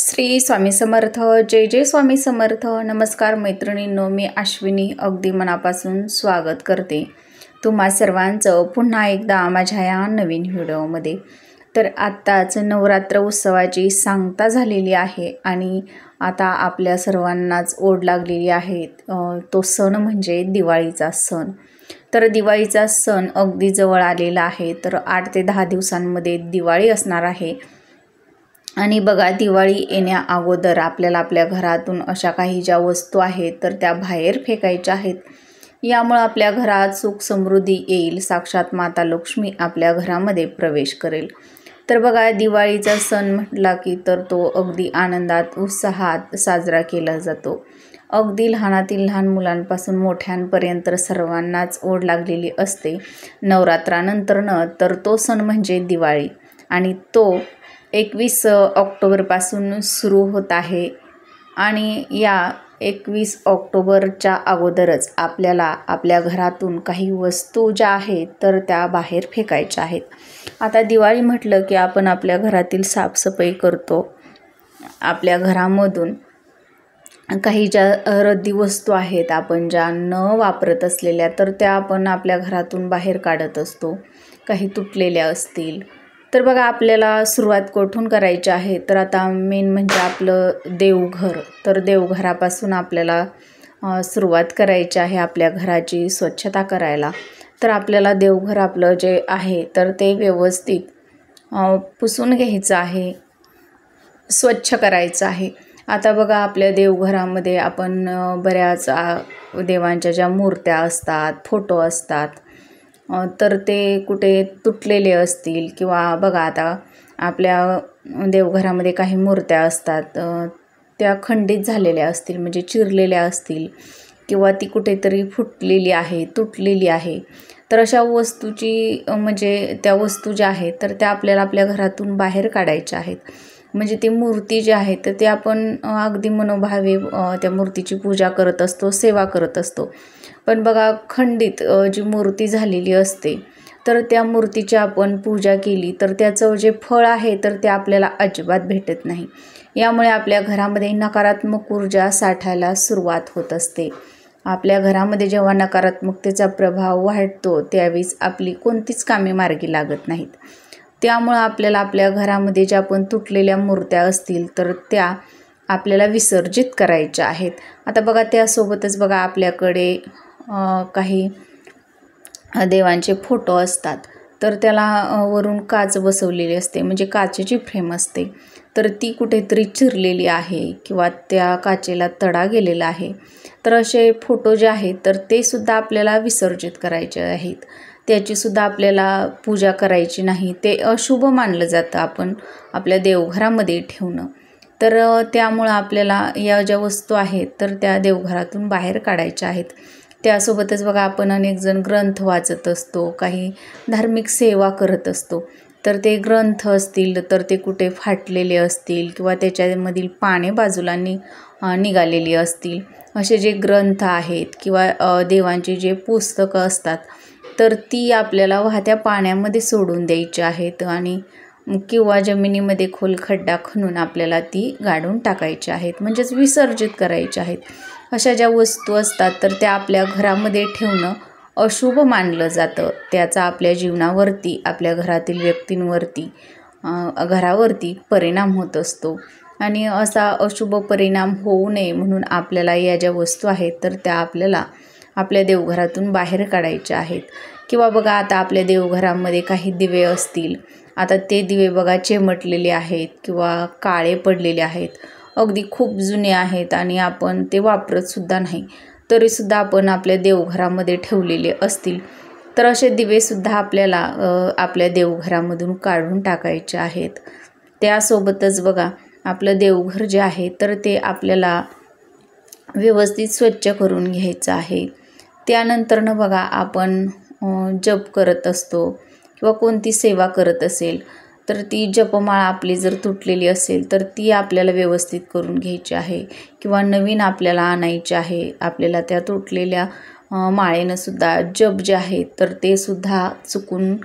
श्री स्वामी समर्थ. जय जय स्वामी समर्थ. नमस्कार मैत्रिणींनो, मी अश्विनी अगदी मनापासून स्वागत करते तुम्हा सर्वांचं पुन्हा एकदा माझ्या या नवीन व्हिडिओमध्ये. तर आत्ताच नवरात्र उत्सवाची सांगता झालेली आहे आणि आता आपल्या सर्वांनाच ओढ लागलेली आहे. तो सण म्हणजे दिवाळीचा सण. तर दिवाळीचा सण अगदी जवळ आलेला आहे. तर 8 ते 10 दिवसांमध्ये दिवाळी असणार आहे. आणि बघा, दिवाळी येण्या अगोदर आपल्याला आपल्या घरातून अशा काही ज्या वस्तू आहेत तर त्या बाहेर फेकायच्या आहेत. यामुळे आपल्या घरात सुख समृद्धी येईल. साक्षात माता लक्ष्मी आपल्या घरामध्ये प्रवेश करेल. तर बघा, दिवाळीचा सण म्हटला की तर तो अगदी आनंदात उत्साहात साजरा केला जातो. अगदी लहानातील लहान मुलांपासून मोठ्यांपर्यंत सर्वांनाच ओढ लागलेली असते नवरात्रानंतरनं. तर तो सण म्हणजे दिवाळी आणि तो 21 ऑक्टोबरपासून सुरू होत आहे. आणि या 21 ऑक्टोबरच्या अगोदरच आपल्याला आपल्या घरातून काही वस्तू ज्या आहेत तर त्या बाहेर फेकायच्या आहेत. आता दिवाळी म्हटलं की आपण आपल्या घरातील साफसफाई करतो. आपल्या घरामधून काही ज्या रद्दी वस्तू आहेत आपण ज्या न वापरत असलेल्या तर त्या आपण आपल्या घरातून बाहेर काढत असतो. काही तुटलेल्या असतील तर बघा, आपल्याला सुरुवात कुठून करायची आहे तर आता मेन म्हणजे आपलं देवघर. तर देवघरापासून आपल्याला सुरुवात करायची आहे आपल्या घराची स्वच्छता करायला. तर आपल्याला देवघर आपलं जे आहे तर ते व्यवस्थित पुसून घ्यायचं आहे, स्वच्छ करायचं आहे. आता बघा, आपल्या देवघरामध्ये आपण बऱ्याच देवांच्या ज्या मूर्त्या असतात, फोटो असतात तर ते कुठे तुटलेले असतील किंवा बघा, आता आपल्या देवघरामध्ये काही मूर्त्या असतात त्या खंडित झालेल्या असतील, म्हणजे चिरलेल्या असतील किंवा ती कुठेतरी फुटलेली आहे, तुटलेली आहे. तर अशा वस्तूची म्हणजे त्या वस्तू ज्या आहेत तर त्या आपल्याला आपल्या घरातून बाहेर काढायच्या आहेत. म्हणजे ती मूर्ती जी आहे तर ते आपण अगदी मनोभावे त्या मूर्तीची पूजा करत असतो, सेवा करत असतो. पण बघा, खंडित जी मूर्ती झालेली असते तर त्या मूर्तीची आपण पूजा केली तर त्याचं जे फळ आहे तर ते आपल्याला अजिबात भेटत नाही. यामुळे आपल्या घरामध्ये नकारात्मक ऊर्जा साठायला सुरुवात होत असते. आपल्या घरामध्ये जेव्हा नकारात्मकतेचा प्रभाव वाढतो त्यावेळेस आपली कोणतीच कामे मार्गी लागत नाहीत. त्यामुळं आपल्याला आपल्या घरामध्ये ज्या पण तुटलेल्या मूर्त्या असतील तर त्या आपल्याला विसर्जित करायच्या आहेत. आता बघा, त्यासोबतच बघा आपल्याकडे काही देवांचे फोटो असतात तर त्याला वरून काच बसवलेली असते, म्हणजे काचेची फ्रेम असते. तर ती कुठेतरी चिरलेली आहे किंवा त्या काचेला तडा गेलेला आहे. तर असे फोटो जे आहेत तर ते सुद्धा आपल्याला विसर्जित करायचे आहेत. त्याचीसुद्धा आपल्याला पूजा करायची नाही. ते अशुभ मानलं जातं आपण आपल्या देवघरामध्ये ठेवणं. तर त्यामुळं आपल्याला या ज्या वस्तू आहेत तर त्या देवघरातून बाहेर काढायच्या आहेत. त्यासोबतच बघा, आपण अनेक जण ग्रंथ वाचत असतो, काही धार्मिक सेवा करत असतो. तर ते ग्रंथ असतील तर ते कुठे फाटलेले असतील किंवा त्याच्यामधील पाने बाजूला निघालेली असतील. असे जे ग्रंथ आहेत किंवा देवांची जे पुस्तकं असतात तर ती आपल्याला वाहत्या पाण्यामध्ये सोडून द्यायची आहेत आणि किंवा जमिनीमध्ये खोल खड्डा खणून आपल्याला ती गाडून टाकायची आहेत, म्हणजेच विसर्जित करायची आहेत. अशा ज्या वस्तू असतात तर त्या आपल्या घरामध्ये ठेवणं अशुभ मानलं जातं. त्याचा आपल्या जीवनावरती, आपल्या घरातील व्यक्तींवरती, घरावरती परिणाम होत असतो. आणि असा अशुभ परिणाम होऊ नये म्हणून आपल्याला या ज्या वस्तू आहेत तर त्या आपल्याला आपल्या देवघरातून बाहेर काढायच्या आहेत. किंवा बघा, आता आपल्या देवघरामध्ये काही दिवे असतील. आता ते दिवे बघा चिमटलेले आहेत किंवा काळे पडलेले आहेत, अगदी खूप जुने आहेत आणि आपण ते वापरतसुद्धा नाही, तरीसुद्धा आपण आपल्या देवघरामध्ये ठेवलेले असतील. तर असे दिवेसुद्धा आपल्याला आपल्या देवघरामधून काढून टाकायचे आहेत. त्यासोबतच बघा, आपलं देवघर जे आहे तर ते आपल्याला व्यवस्थित स्वच्छ करून घ्यायचं आहे. त्यानंतरनं बघा, आपण जप करत असतो किंवा कोणती सेवा करत असेल तर ती जपमाळा आपली जर तुटलेली असेल तर ती आपल्याला व्यवस्थित करून घ्यायची आहे किंवा नवीन आपल्याला आणायची आहे. आपल्याला त्या तुटलेल्या माळेनंसुद्धा जप जे आहेत तर ते सुद्धा चुकून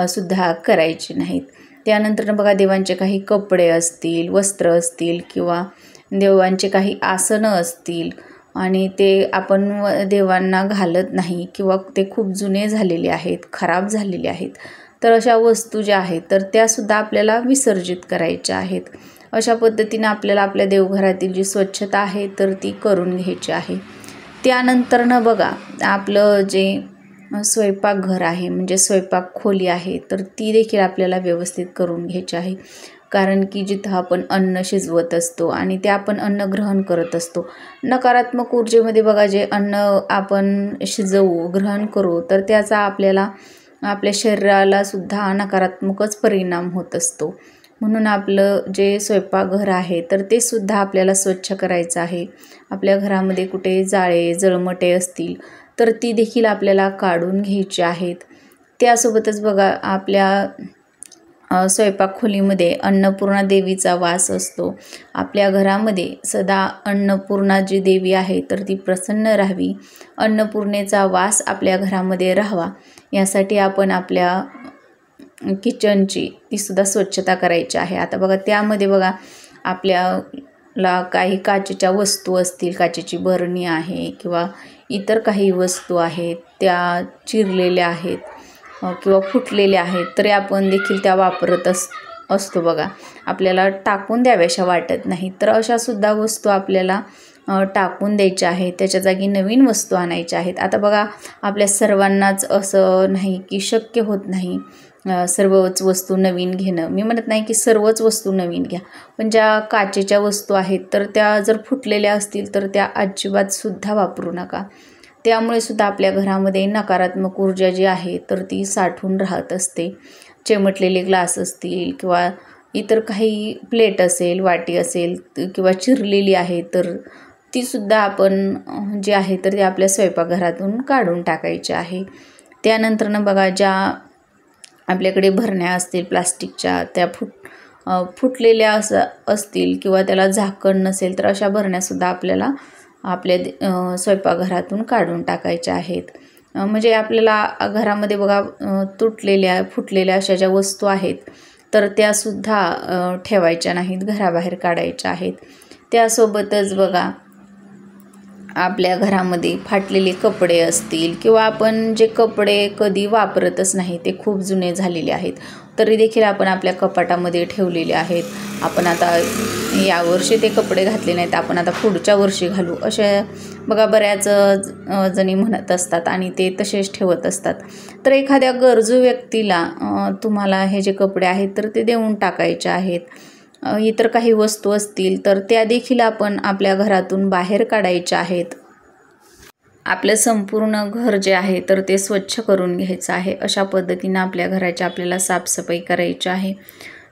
सुद्धा करायचे नाहीत. त्यानंतर बघा देवांचे काही कपडे असतील, वस्त्र असतील किंवा देवांचे काही आसनं असतील आणि ते आपण देवांना घालत नाही किंवा ते खूप जुने झालेले आहेत, खराब झालेले आहेत, तर अशा वस्तू ज्या आहेत तर त्यासुद्धा आपल्याला विसर्जित करायच्या आहेत. अशा पद्धतीने आपल्याला आपल्या देवघरातील जी स्वच्छता आहे तर ती करून घ्यायची आहे. त्यानंतरनं बघा आपलं जे स्वयंपाकघर आहे म्हणजे स्वयंपाक खोली आहे तर ती देखील आपल्याला व्यवस्थित करून घ्यायची आहे. कारण की जिथं आपण अन्न शिजवत असतो आणि ते आपण अन्न ग्रहण करत असतो, नकारात्मक ऊर्जेमध्ये बघा जे अन्न आपण शिजवू ग्रहण करू तर त्याचा आपल्या शरीराला सुद्धा नकारात्मकच परिणाम होत असतो. म्हणून आपलं जे स्वयंपाकघर आहे तर ते सुद्धा आपल्याला स्वच्छ करायचं आहे. आपल्या घरामध्ये कुठे जाळे जळमटे असतील तर ती देखील आपल्याला काढून घ्यायची आहेत. त्यासोबतच बघा आपल्या स्वयंपाक खोलीमध्ये अन्नपूर्णा देवीचा वास असतो. आपल्या घरामध्ये सदा अन्नपूर्णा जी देवी आहे तर ती प्रसन्न राहावी, अन्नपूर्णेचा वास आपल्या घरामध्ये राहावा यासाठी आपण आपल्या किचनची तीसुद्धा स्वच्छता करायची आहे. आता बघा त्यामध्ये बघा आपल्याला काही काचेच्या वस्तू असतील, काचेची बरणी आहे किंवा इतर काही वस्तू आहेत त्या चिरलेल्या आहेत किंवा फुटलेल्या आहेत तरी आपण देखील त्या वापरत असतो बघा. आपल्याला टाकून द्याव्याशा वाटत नाही तर अशासुद्धा वस्तू आपल्याला टाकून द्यायच्या आहेत. त्याच्या जागी नवीन वस्तू आणायच्या आहेत. आता बघा आपल्या सर्वांनाच असं नाही की शक्य होत नाही सर्वच वस्तू नवीन घेणं. मी म्हणत नाही की सर्वच वस्तू नवीन घ्या, पण ज्या काचेच्या वस्तू आहेत तर त्या जर फुटलेल्या असतील तर त्या अजिबात सुद्धा वापरू नका. त्यामुळे सुद्धा आपल्या घरामध्ये नकारात्मक ऊर्जा जी आहे तर ती साठून राहत असते. चिमटलेले ग्लास असतील किंवा इतर काही प्लेट असेल, वाटी असेल किंवा चिरलेली आहे तर तीसुद्धा आपण जी आहे तर ती आपल्या स्वयंपाकघरातून काढून टाकायची आहे. त्यानंतरनं बघा ज्या आपल्याकडे भरण्या असतील प्लास्टिकच्या त्या फुटलेल्या असतील किंवा त्याला झाकण नसेल तर अशा भरण्यासुद्धा आपल्याला आपल्या स्वयंपाकघरातून काढून टाकायच्या आहेत. म्हणजे आपल्याला घरामध्ये बघा तुटलेल्या फुटलेल्या अशा ज्या वस्तू आहेत तर त्यासुद्धा ठेवायच्या नाहीत, घराबाहेर काढायच्या आहेत. त्यासोबतच बघा आपल्या घरामध्ये फाटलेले कपडे असतील किंवा आपण जे कपडे कधी वापरतच नाही ते खूप जुने झालेले आहेत तरी देखील आपण आपल्या कपाटामध्ये ठेवलेले आहेत. आपण आता यावर्षी ते कपडे घातले नाहीत, आपण आता पुढच्या वर्षी घालू, अशा बघा बऱ्याच जणी म्हणत असतात आणि ते तसेच ठेवत असतात. तर एखाद्या गरजू व्यक्तीला तुम्हाला हे जे कपडे आहेत तर ते देऊन टाकायचे आहेत. इतर काही वस्तू असतील तर त्या देखील आपण आपल्या घरातून बाहेर काढायच्या आहेत. आपलं संपूर्ण घर जे आहे तर ते स्वच्छ करून घ्यायचं आहे. अशा पद्धतीनं आपल्या घराची आपल्याला साफसफाई करायची आहे.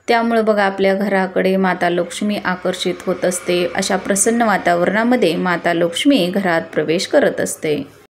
त्यामुळे बघा आपल्या घराकडे माता लक्ष्मी आकर्षित होत असते. अशा प्रसन्न वातावरणामध्ये माता लक्ष्मी घरात प्रवेश करत असते.